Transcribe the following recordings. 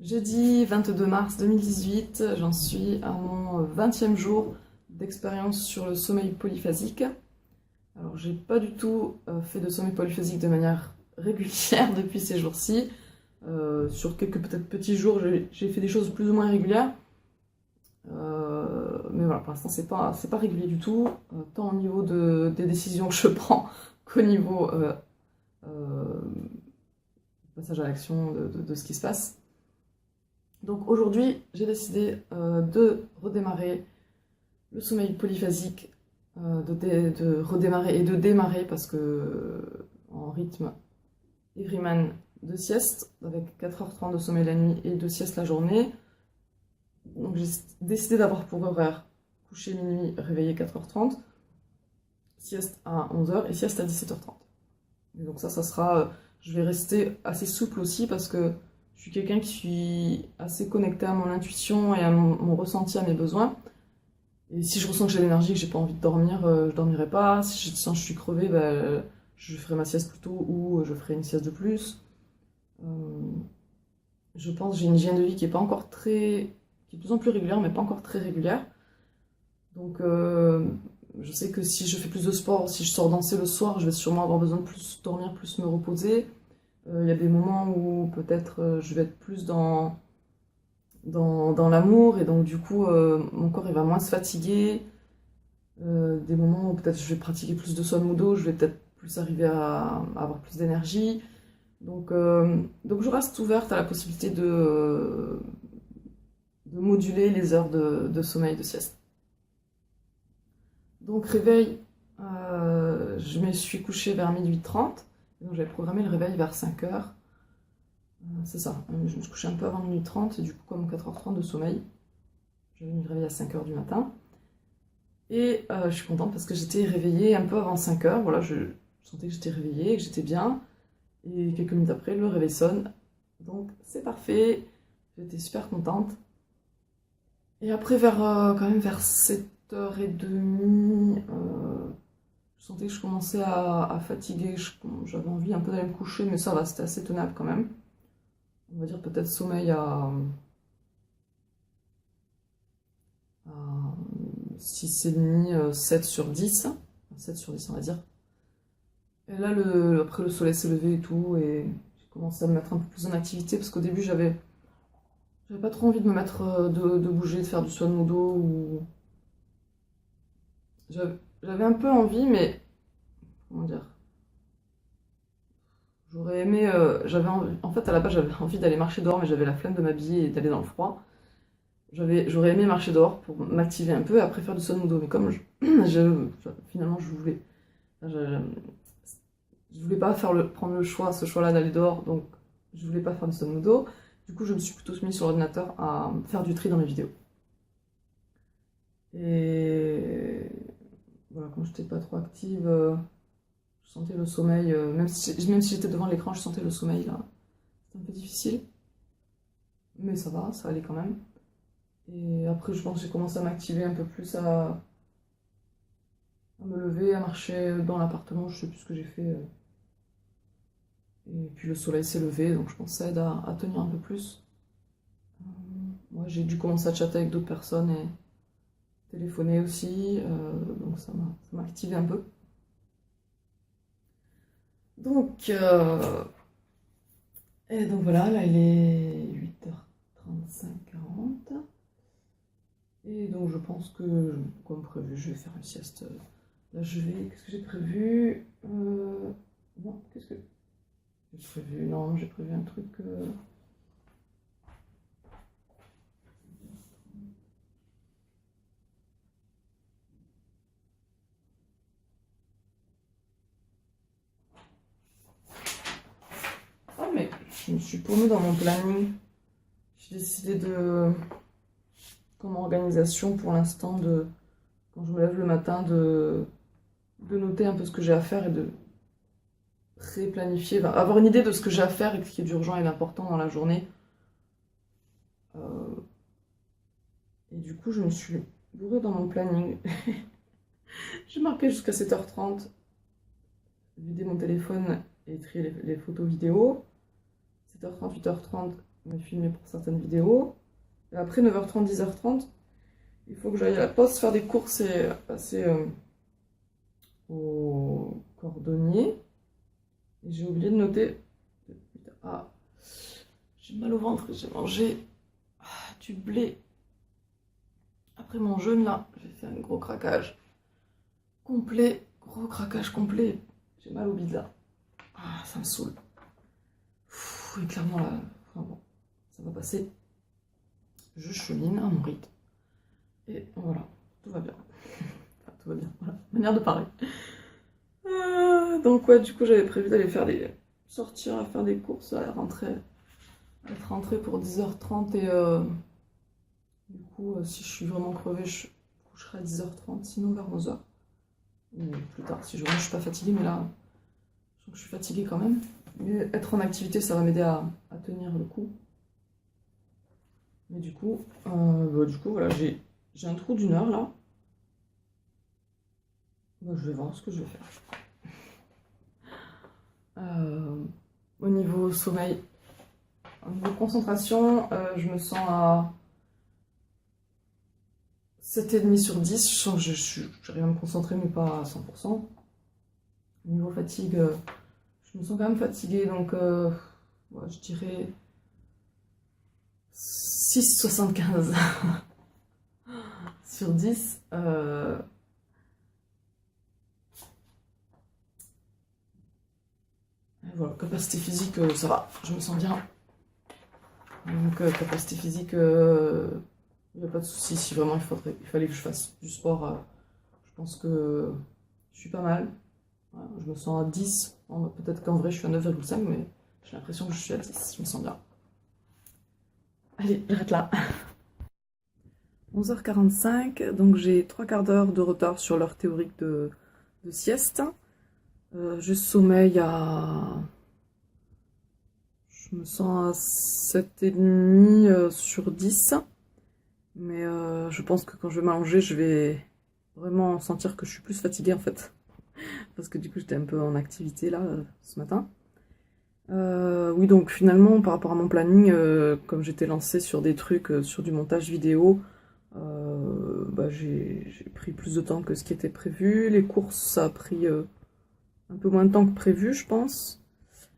Jeudi 22 mars 2018, j'en suis à mon 20e jour d'expérience sur le sommeil polyphasique. Alors, j'ai pas du tout fait de sommeil polyphasique de manière régulière depuis ces jours-ci. Sur quelques peut-être petits jours, j'ai fait des choses plus ou moins régulières. Mais voilà, pour l'instant, c'est pas régulier du tout, tant au niveau des décisions que je prends qu'au niveau passage à l'action de ce qui se passe. Donc aujourd'hui, j'ai décidé de redémarrer le sommeil polyphasique, de redémarrer et de démarrer parce que en rythme Everyman de sieste, avec 4h30 de sommeil la nuit et de sieste la journée. Donc j'ai décidé d'avoir pour horaire coucher minuit, réveiller 4h30, sieste à 11h et sieste à 17h30. Et donc ça sera... je vais rester assez souple aussi parce que je suis quelqu'un qui suis assez connecté à mon intuition et à mon ressenti, à mes besoins. Et si je ressens que j'ai l'énergie, que j'ai pas envie de dormir, je dormirai pas. Si je sens que je suis crevée, je ferai ma sieste plus tôt ou je ferai une sieste de plus. Je pense que j'ai une hygiène de vie qui est pas encore qui est de plus en plus régulière, mais pas encore très régulière. Donc je sais que si je fais plus de sport, si je sors danser le soir, je vais sûrement avoir besoin de plus dormir, plus me reposer. Il y a des moments où peut-être je vais être plus dans l'amour et donc du coup mon corps il va moins se fatiguer. Des moments où peut-être je vais pratiquer plus de Sun Mudo, je vais peut-être plus arriver à avoir plus d'énergie. Donc je reste ouverte à la possibilité de moduler les heures de sommeil, de sieste. Donc réveil, je me suis couchée vers 12h30, donc j'avais programmé le réveil vers 5h. C'est ça, je me suis couchée un peu avant 12h30, et du coup comme 4h30 de sommeil, j'avais mis le réveil à 5h du matin. Et je suis contente parce que j'étais réveillée un peu avant 5h, voilà, je sentais que j'étais réveillée, que j'étais bien. Et quelques minutes après, le réveil sonne, donc c'est parfait, j'étais super contente. Et après, quand même vers 7h30, je sentais que je commençais à fatiguer, j'avais envie un peu d'aller me coucher, mais ça va, c'était assez tenable quand même. On va dire peut-être sommeil à 6,5, 7 sur 10, 7 sur 10 on va dire. Et là, après le soleil s'est levé et tout, et j'ai commencé à me mettre un peu plus en activité, parce qu'au début, j'avais pas trop envie de me mettre, de bouger, de faire du Sun Mudo, ou... J'avais un peu envie, mais... Comment dire? J'aurais aimé... en fait, à la base, j'avais envie d'aller marcher dehors, mais j'avais la flemme de m'habiller et d'aller dans le froid. J'aurais aimé marcher dehors pour m'activer un peu et après faire du Sun Mudo, mais comme finalement, je voulais pas prendre ce choix-là d'aller dehors, donc je voulais pas faire du Sun Mudo. Du coup, je me suis plutôt mis sur l'ordinateur à faire du tri dans mes vidéos. Et voilà, quand j'étais pas trop active, je sentais le sommeil, même si j'étais devant l'écran, je sentais le sommeil là. C'était un peu difficile, mais ça va, ça allait quand même. Et après, je pense que j'ai commencé à m'activer un peu plus, à me lever, à marcher dans l'appartement, je sais plus ce que j'ai fait. Et puis le soleil s'est levé, donc je pense que ça aide à tenir un peu plus. Moi, j'ai dû commencer à chatter avec d'autres personnes et téléphoner aussi, donc ça m'a activé un peu. Donc, et donc voilà, là il est 8h35, 40. Et donc je pense que, comme prévu, je vais faire une sieste. Là qu'est-ce que j'ai prévu? Non, qu'est-ce que j'ai prévu? Non, j'ai prévu un truc... Ah mais je me suis paumée dans mon planning. J'ai décidé comme organisation pour l'instant, quand je me lève le matin, de noter un peu ce que j'ai à faire et de pré-planifier, avoir une idée de ce que j'ai à faire et ce qui est d'urgent et d'important dans la journée. Et du coup, je me suis bourrée dans mon planning. J'ai marqué jusqu'à 7h30, vider mon téléphone et trier les photos vidéo. 7h30, 8h30, me filmer pour certaines vidéos. Et après 9h30, 10h30, il faut que j'aille à la poste faire des courses et passer au cordonnier. Et j'ai oublié de noter. Ah, j'ai mal au ventre, j'ai mangé du blé. Après mon jeûne là, j'ai fait un gros craquage complet, gros craquage complet. J'ai mal au bide là. Ah, ça me saoule. Et clairement là, enfin bon, ça va passer. Je chemine à mon rythme. Et voilà, tout va bien. Enfin, tout va bien, voilà, manière de parler. Donc ouais, du coup j'avais prévu d'aller sortir à faire des courses à la rentrée. Être rentrée pour 10h30 et du coup si je suis vraiment crevée, je coucherai à 10h30, sinon vers 11h. Ou plus tard, si je suis pas fatiguée, mais là, je sens que je suis fatiguée quand même. Mais être en activité, ça va m'aider à tenir le coup. Mais du coup voilà, j'ai un trou d'une heure là. Bah, je vais voir ce que je vais faire. Au niveau sommeil, au niveau concentration, je me sens à 7,5 sur 10. Je sens que j'arrive à me concentrer, mais pas à 100%. Au niveau fatigue, je me sens quand même fatiguée, donc ouais, je dirais 6,75 sur 10. Voilà, capacité physique, ça va, je me sens bien. Donc capacité physique, il n'y a pas de souci. Si vraiment il fallait que je fasse du sport, je pense que je suis pas mal. Voilà, je me sens à 10. Peut-être qu'en vrai je suis à 9,5, mais j'ai l'impression que je suis à 10. Je me sens bien. Allez, j'arrête là. 11h45, donc j'ai 3/4 d'heure de retard sur l'heure théorique de sieste. Je sommeille à... Je me sens à 7,5 sur 10. Mais je pense que quand je vais m'allonger, je vais vraiment sentir que je suis plus fatiguée en fait. Parce que du coup, j'étais un peu en activité là, ce matin. Oui, donc finalement, par rapport à mon planning, comme j'étais lancée sur des trucs, sur du montage vidéo, bah, j'ai pris plus de temps que ce qui était prévu. Les courses, ça a pris un peu moins de temps que prévu, je pense.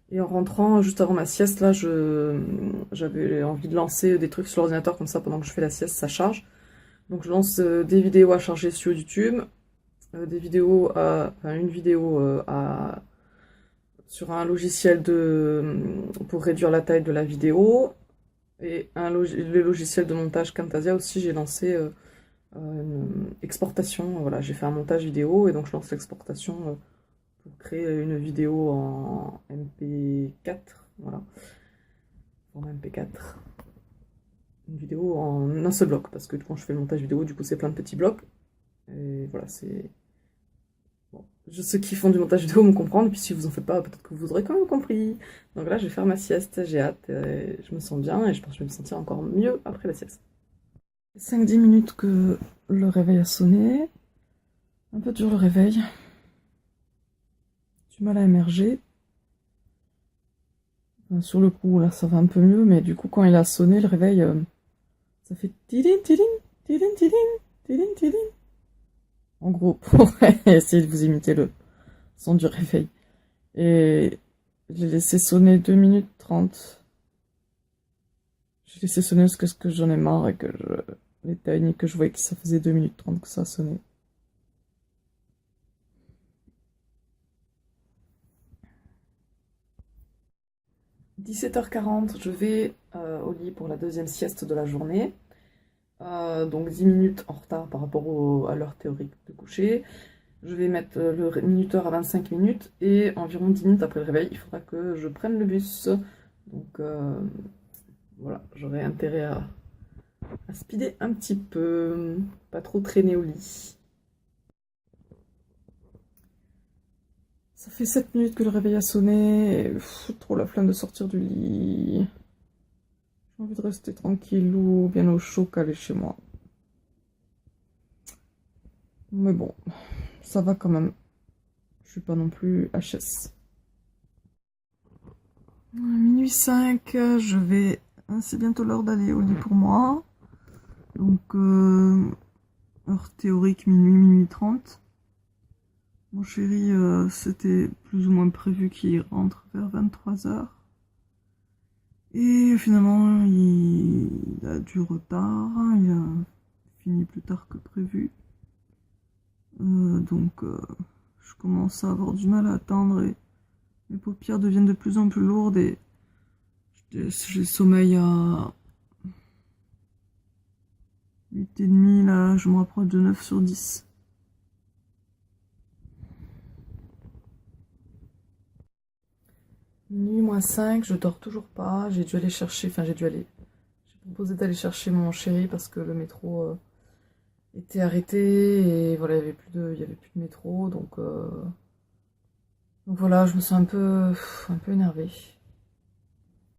Et en rentrant, juste avant ma sieste, là, j'avais envie de lancer des trucs sur l'ordinateur, comme ça, pendant que je fais la sieste, ça charge. Donc je lance des vidéos à charger sur YouTube, une vidéo sur un logiciel pour réduire la taille de la vidéo, et le logiciel de montage Camtasia aussi, j'ai lancé une exportation. Voilà, j'ai fait un montage vidéo, et donc je lance l'exportation pour créer une vidéo en MP4, voilà, en MP4. Une vidéo en un seul bloc, parce que quand je fais le montage vidéo, du coup c'est plein de petits blocs. Et voilà, c'est... Bon, ceux qui font du montage vidéo me comprendre, et puis si vous en faites pas, peut-être que vous aurez quand même compris. Donc là, je vais faire ma sieste, j'ai hâte, je me sens bien, et je pense que je vais me sentir encore mieux après la sieste. 5-10 minutes que le réveil a sonné. Un peu dur le réveil. Du mal à émerger. Enfin, sur le coup, là, ça va un peu mieux, mais du coup, quand il a sonné, le réveil, ça fait tidin, tidin, tidin, tidin, tidin, tidin. En gros, pour essayer de vous imiter le son du réveil. Et je l'ai laissé sonner 2 minutes 30. J'ai laissé sonner parce que j'en ai marre et que je l'éteigne et que je voyais que ça faisait 2 minutes 30 que ça a sonné. « 17h40, je vais au lit pour la deuxième sieste de la journée. Donc 10 minutes en retard par rapport à l'heure théorique de coucher. Je vais mettre le minuteur à 25 minutes et environ 10 minutes après le réveil, il faudra que je prenne le bus. Donc voilà, j'aurai intérêt à speeder un petit peu, pas trop traîner au lit. Ça fait 7 minutes que le réveil a sonné, et trop la flemme de sortir du lit. J'ai envie de rester tranquillou, bien au chaud, calé chez moi. Mais bon, ça va quand même. Je suis pas non plus HS. Minuit 5, je vais c'est bientôt l'heure d'aller au lit pour moi. Donc, heure théorique, minuit 30. Mon chéri, c'était plus ou moins prévu qu'il rentre vers 23 h. Et finalement, il a du retard, il a fini plus tard que prévu. Donc, je commence à avoir du mal à attendre et mes paupières deviennent de plus en plus lourdes et j'ai sommeil à 8h30, là, je me rapproche de 9/10. Minuit moins 5, je dors toujours pas. J'ai dû aller chercher, enfin j'ai dû aller. J'ai proposé d'aller chercher mon chéri parce que le métro était arrêté et voilà, il y avait plus de métro. Donc voilà, je me sens un peu énervée.